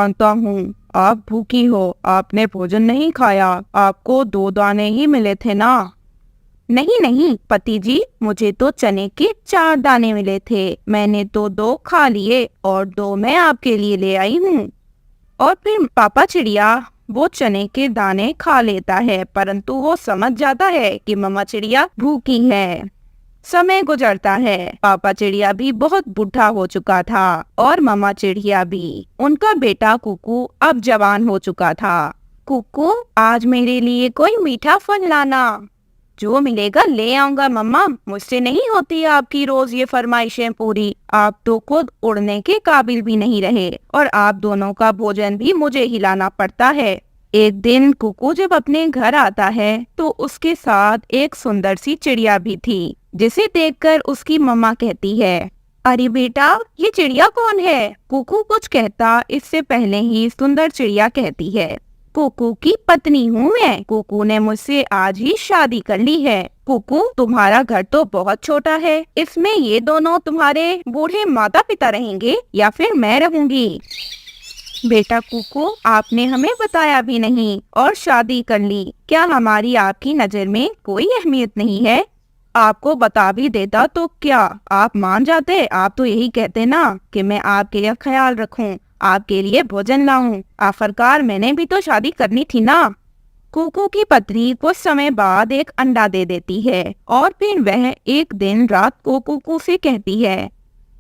जानता हूँ आप भूखी हो, आपने भोजन नहीं खाया, आपको 2 दाने ही मिले थे ना। नहीं नहीं पति जी, मुझे तो चने के 4 दाने मिले थे। मैंने तो 2 खा लिए और 2 मैं आपके लिए ले आई हूँ। और फिर पापा चिड़िया वो चने के दाने खा लेता है, परंतु वो समझ जाता है कि मम्मा चिड़िया भूखी है। समय गुजरता है, पापा चिड़िया भी बहुत बूढ़ा हो चुका था और मम्मा चिड़िया भी। उनका बेटा कुकू अब जवान हो चुका था। कुकू, आज मेरे लिए कोई मीठा फल लाना। जो मिलेगा ले आऊंगा मम्मा, मुझसे नहीं होती आपकी रोज ये फरमाइशें पूरी। आप तो खुद उड़ने के काबिल भी नहीं रहे और आप दोनों का भोजन भी मुझे ही लाना पड़ता है। एक दिन कुकू जब अपने घर आता है तो उसके साथ एक सुंदर सी चिड़िया भी थी, जिसे देखकर उसकी मम्मा कहती है, अरे बेटा, ये चिड़िया कौन है? कुकू कुछ कहता इससे पहले ही सुंदर चिड़िया कहती है, कुकू की पत्नी हूँ मैं। कुकू ने मुझसे आज ही शादी कर ली है। कुकू, तुम्हारा घर तो बहुत छोटा है, इसमें ये दोनों तुम्हारे बूढ़े माता पिता रहेंगे या फिर मैं रहूंगी? बेटा कुकू, आपने हमें बताया भी नहीं और शादी कर ली। क्या हमारी आपकी नजर में कोई अहमियत नहीं है? आपको बता भी देता तो क्या आप मान जाते? आप तो यही कहते ना कि मैं आपके लिए ख्याल रखूं, आपके लिए भोजन लाऊं। आखिरकार मैंने भी तो शादी करनी थी ना। कुकू की पत्नी कुछ समय बाद एक अंडा दे देती है और फिर वह एक दिन रात को कुकू से कहती है,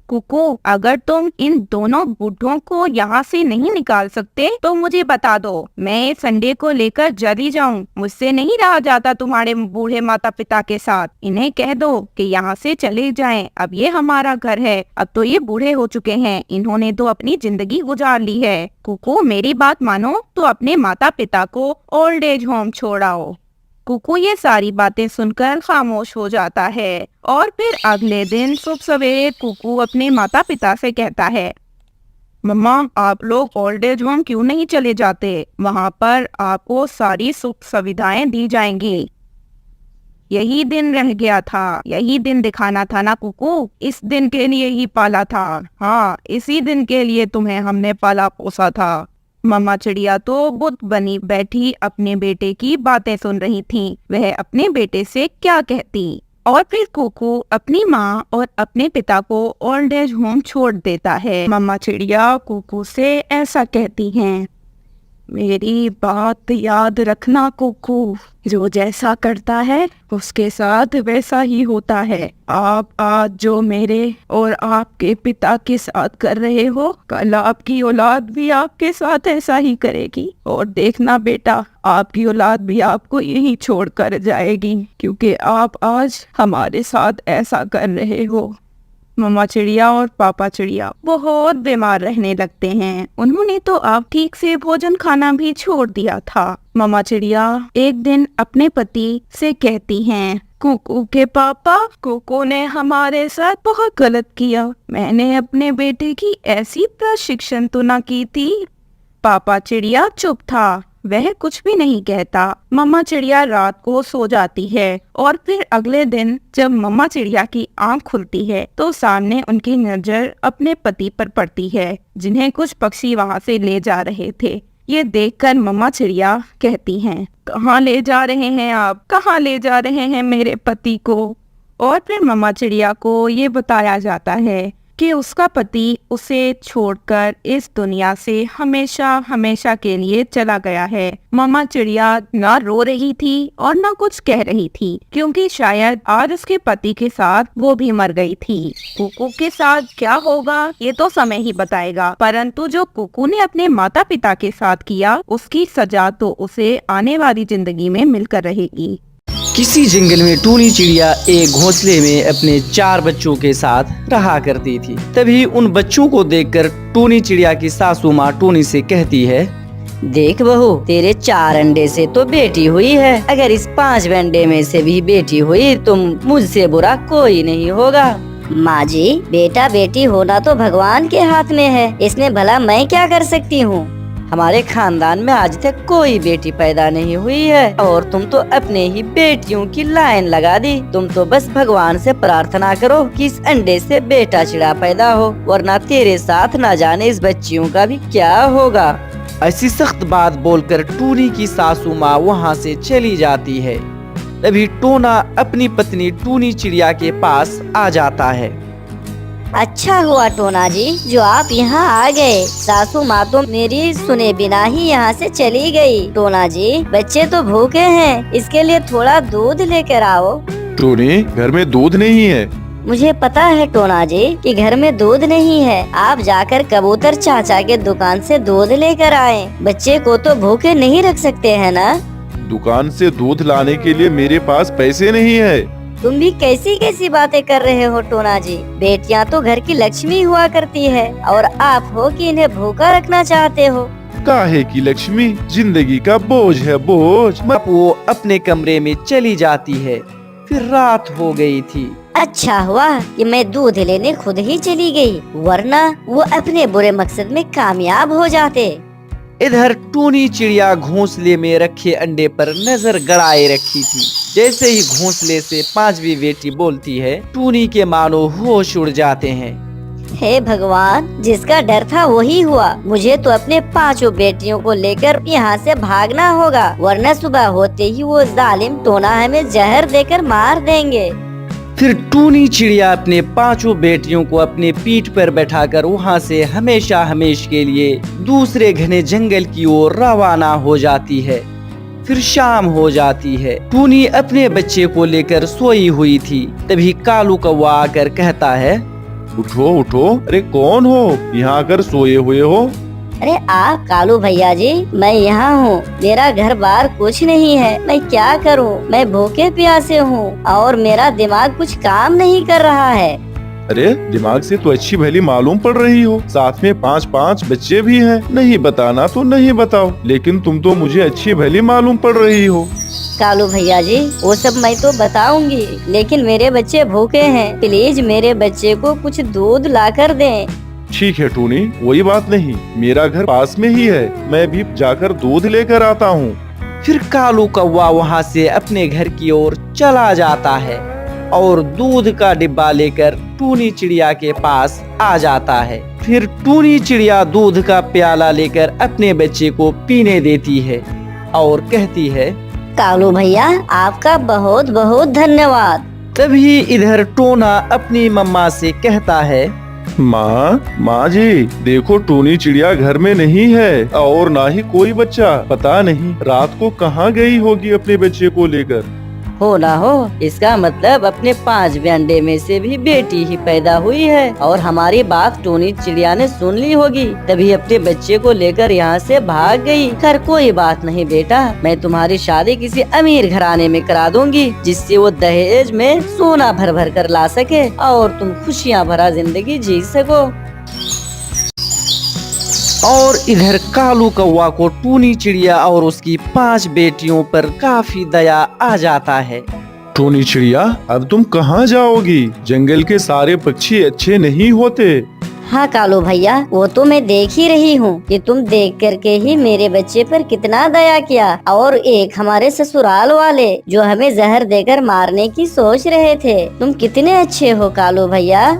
कुकू, अगर तुम इन दोनों बूढ़ों को यहाँ से नहीं निकाल सकते तो मुझे बता दो, मैं इस अंडे को लेकर जल्दी जाऊँ। मुझसे नहीं रहा जाता तुम्हारे बूढ़े माता पिता के साथ। इन्हें कह दो कि यहाँ से चले जाएं। अब ये हमारा घर है। अब तो ये बूढ़े हो चुके हैं, इन्होंने तो अपनी जिंदगी गुजार ली है। कुकू, मेरी बात मानो तो अपने माता पिता को ओल्ड एज होम छोड़ाओ। कुकू ये सारी बातें सुनकर खामोश हो जाता है और फिर अगले दिन सुबह सवेरे कुकू अपने माता पिता से कहता है, मम्मा, आप लोग ओल्ड एज होम क्यों नहीं चले जाते? वहाँ पर आपको सारी सुख सुविधाएं दी जाएंगी। यही दिन रह गया था, यही दिन दिखाना था ना कुकू, इस दिन के लिए ही पाला था। हाँ, इसी दिन के लिए तुम्हें हमने पाला पोसा था। मम्मा चिड़िया तो बुत बनी बैठी अपने बेटे की बातें सुन रही थी। वह अपने बेटे से क्या कहती? और फिर कुकू अपनी माँ और अपने पिता को ओल्ड एज होम छोड़ देता है। मम्मा चिड़िया कुकू से ऐसा कहती हैं, मेरी बात याद रखना कुकू, जो जैसा करता है उसके साथ वैसा ही होता है। आप आज जो मेरे और आपके पिता के साथ कर रहे हो, कल आपकी औलाद भी आपके साथ ऐसा ही करेगी। और देखना बेटा, आपकी औलाद भी आपको यहीं छोड़ कर जाएगी, क्योंकि आप आज हमारे साथ ऐसा कर रहे हो। मम्मा चिड़िया और पापा चिड़िया बहुत बीमार रहने लगते हैं। उन्होंने तो अब ठीक से भोजन खाना भी छोड़ दिया था। मम्मा चिड़िया एक दिन अपने पति से कहती हैं, कुकू के पापा, कुकू ने हमारे साथ बहुत गलत किया। मैंने अपने बेटे की ऐसी प्रशिक्षण तो न की थी। पापा चिड़िया चुप था, वह कुछ भी नहीं कहता। मम्मा चिड़िया रात को सो जाती है और फिर अगले दिन जब मम्मा चिड़िया की आंख खुलती है तो सामने उनकी नजर अपने पति पर पड़ती है, जिन्हें कुछ पक्षी वहां से ले जा रहे थे। ये देखकर मम्मा चिड़िया कहती हैं, कहाँ ले जा रहे हैं आप? कहाँ ले जा रहे हैं मेरे पति को? और फिर मम्मा चिड़िया को ये बताया जाता है कि उसका पति उसे छोड़कर इस दुनिया से हमेशा हमेशा के लिए चला गया है। मम्मा चिड़िया ना रो रही थी और ना कुछ कह रही थी, क्योंकि शायद आज उसके पति के साथ वो भी मर गई थी। कुकू के साथ क्या होगा ये तो समय ही बताएगा, परंतु जो कुकू ने अपने माता पिता के साथ किया, उसकी सजा तो उसे आने वाली जिंदगी में मिलकर रहेगी। किसी जंगल में टूनी चिड़िया एक घोंसले में अपने 4 बच्चों के साथ रहा करती थी। तभी उन बच्चों को देखकर टूनी चिड़िया की सासू माँ टूनी से कहती है, देख बहू, तेरे 4 अंडे से तो बेटी हुई है। अगर इस 5वें अंडे में से भी बेटी हुई तो मुझसे बुरा कोई नहीं होगा। माँ जी, बेटा बेटी होना तो भगवान के हाथ में है, इसमें भला मैं क्या कर सकती हूँ? हमारे खानदान में आज तक कोई बेटी पैदा नहीं हुई है और तुम तो अपने ही बेटियों की लाइन लगा दी। तुम तो बस भगवान से प्रार्थना करो कि इस अंडे से बेटा चिड़ा पैदा हो, वरना तेरे साथ ना जाने इस बच्चियों का भी क्या होगा। ऐसी सख्त बात बोलकर टूनी की सासू माँ वहाँ से चली जाती है। तभी टोना अपनी पत्नी टूनी चिड़िया के पास आ जाता है। अच्छा हुआ टोना जी जो आप यहाँ आ गए। सासू माँ तो मेरी सुने बिना ही यहाँ से चली गई। टोना जी बच्चे तो भूखे हैं, इसके लिए थोड़ा दूध लेकर आओ। टोनी, घर में दूध नहीं है। मुझे पता है टोना जी कि घर में दूध नहीं है। आप जाकर कबूतर चाचा के दुकान से दूध लेकर आए। बच्चे को तो भूखे नहीं रख सकते हैं ना। दुकान से दूध लाने के लिए मेरे पास पैसे नहीं है। तुम भी कैसी कैसी बातें कर रहे हो टोना जी। बेटियां तो घर की लक्ष्मी हुआ करती है और आप हो कि इन्हें भूखा रखना चाहते हो। काहे की लक्ष्मी, जिंदगी का बोझ है बोझ। अब वो अपने कमरे में चली जाती है। फिर रात हो गई थी। अच्छा हुआ कि मैं दूध लेने खुद ही चली गई, वरना वो अपने बुरे मकसद में कामयाब हो जाते। इधर टूनी चिड़िया घोंसले में रखे अंडे पर नजर गड़ाए रखी थी। जैसे ही घोंसले से पांचवी बेटी बोलती है, टूनी के मानो होश उड़ जाते हैं। हे भगवान, जिसका डर था वही हुआ। मुझे तो अपने पांचों बेटियों को लेकर यहाँ से भागना होगा, वरना सुबह होते ही वो जालिम टोना हमें जहर देकर मार देंगे। फिर टूनी चिड़िया अपने पांचों बेटियों को अपने पीठ पर बैठाकर वहाँ से हमेशा हमेश के लिए दूसरे घने जंगल की ओर रवाना हो जाती है। फिर शाम हो जाती है। टूनी अपने बच्चे को लेकर सोई हुई थी। तभी कालू कौवा आकर कहता है, उठो उठो, अरे कौन हो, यहाँ आकर सोए हुए हो? अरे आप कालू भैया जी, मैं यहाँ हूँ। मेरा घर बार कुछ नहीं है, मैं क्या करूँ। मैं भूखे प्यासे हूँ और मेरा दिमाग कुछ काम नहीं कर रहा है। अरे दिमाग से तो अच्छी भली मालूम पड़ रही हो। साथ में 5-5 बच्चे भी हैं। नहीं बताना तो नहीं बताओ, लेकिन तुम तो मुझे अच्छी भली मालूम पड़ रही हो। कालू भैया जी, वो सब मैं तो बताऊंगी, लेकिन मेरे बच्चे भूखे हैं। प्लीज मेरे बच्चे को कुछ दूध ला कर दें। ठीक है टूनी, वही बात नहीं, मेरा घर पास में ही है, मैं भी जाकर दूध लेकर आता हूँ। फिर कालू कौवा वहाँ से अपने घर की ओर चला जाता है और दूध का डिब्बा लेकर टूनी चिड़िया के पास आ जाता है। फिर टूनी चिड़िया दूध का प्याला लेकर अपने बच्चे को पीने देती है और कहती है, कालू भैया आपका बहुत बहुत धन्यवाद। तभी इधर टोना अपनी मम्मा से कहता है, माँ जी देखो, टूनी चिड़िया घर में नहीं है और ना ही कोई बच्चा। पता नहीं रात को कहाँ गई होगी अपने बच्चे को लेकर। हो ना हो, इसका मतलब अपने 5 अंडे में से भी बेटी ही पैदा हुई है और हमारी बात टूनी चिड़िया ने सुन ली होगी, तभी अपने बच्चे को लेकर यहाँ से भाग गई। कर कोई बात नहीं बेटा, मैं तुम्हारी शादी किसी अमीर घराने में करा दूंगी, जिससे वो दहेज में सोना भर भर कर ला सके और तुम खुशियाँ भरा जिंदगी जी सको। और इधर कालू कौवा को टूनी चिड़िया और उसकी 5 बेटियों पर काफी दया आ जाता है। टूनी चिड़िया, अब तुम कहाँ जाओगी? जंगल के सारे पक्षी अच्छे नहीं होते। हाँ कालू भैया, वो तो मैं देख ही रही हूँ कि तुम देख करके ही मेरे बच्चे पर कितना दया किया। और एक हमारे ससुराल वाले जो हमें जहर देकर मारने की सोच रहे थे। तुम कितने अच्छे हो कालू भैया।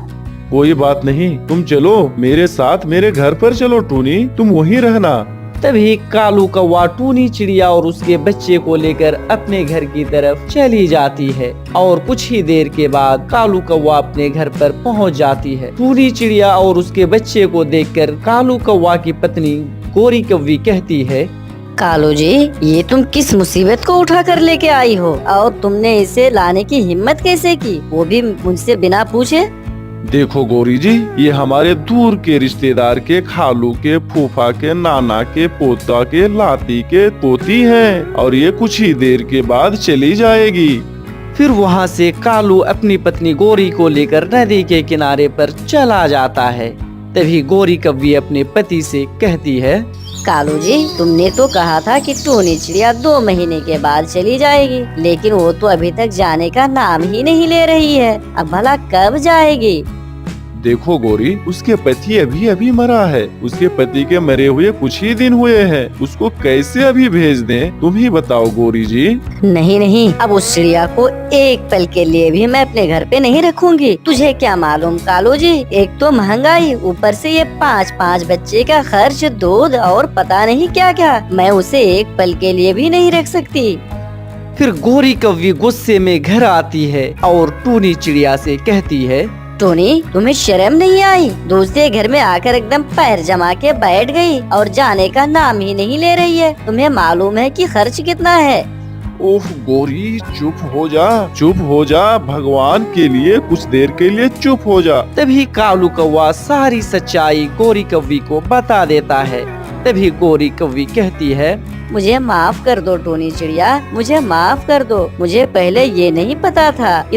कोई बात नहीं, तुम चलो मेरे साथ, मेरे घर पर चलो टूनी, तुम वहीं रहना। तभी कालू कौवा टूनी चिड़िया और उसके बच्चे को लेकर अपने घर की तरफ चली जाती है और कुछ ही देर के बाद कालू कौवा अपने घर पर पहुंच जाती है। टूनी चिड़िया और उसके बच्चे को देखकर कालू कौवा की पत्नी गोरी कौवी कहती है, कालू जी, ये तुम किस मुसीबत को उठा कर लेके आई हो और तुमने इसे लाने की हिम्मत कैसे की, वो भी मुझसे बिना पूछे। देखो गौरी जी, ये हमारे दूर के रिश्तेदार के खालू के, फूफा के, नाना के, पोता के, लाती के पोती हैं और ये कुछ ही देर के बाद चली जाएगी। फिर वहाँ से कालू अपनी पत्नी गोरी को लेकर नदी के किनारे पर चला जाता है। तभी गोरी कौवी अपने पति से कहती है, कालू जी, तुमने तो कहा था कि टूनी चिड़िया 2 महीने के बाद चली जाएगी, लेकिन वो तो अभी तक जाने का नाम ही नहीं ले रही है। अब भला कब जाएगी? देखो गौरी, उसके पति अभी अभी मरा है। उसके पति के मरे हुए कुछ ही दिन हुए हैं। उसको कैसे अभी भेज दें, तुम ही बताओ गौरी जी। नहीं नहीं, अब उस चिड़िया को एक पल के लिए भी मैं अपने घर पे नहीं रखूंगी। तुझे क्या मालूम कालू जी, एक तो महंगाई, ऊपर से ये 5-5 बच्चे का खर्च, दूध और पता नहीं क्या क्या। मैं उसे एक पल के लिए भी नहीं रख सकती। फिर गौरी कौवी गुस्से में घर आती है और टूनी चिड़िया से कहती है, टोनी, तुम्हें शर्म नहीं आई? दूसरे घर में आकर एकदम पैर जमा के बैठ गई और जाने का नाम ही नहीं ले रही है। तुम्हें मालूम है कि खर्च कितना है? ओह गौरी, चुप हो जा, चुप हो जा, भगवान के लिए कुछ देर के लिए चुप हो जा। तभी कालू कौवा सारी सच्चाई गौरी कौवी को बता देता है। तभी गौरी कौवी कहती है, मुझे माफ कर दो टोनी चिड़िया, मुझे माफ कर दो। मुझे पहले ये नहीं पता था कि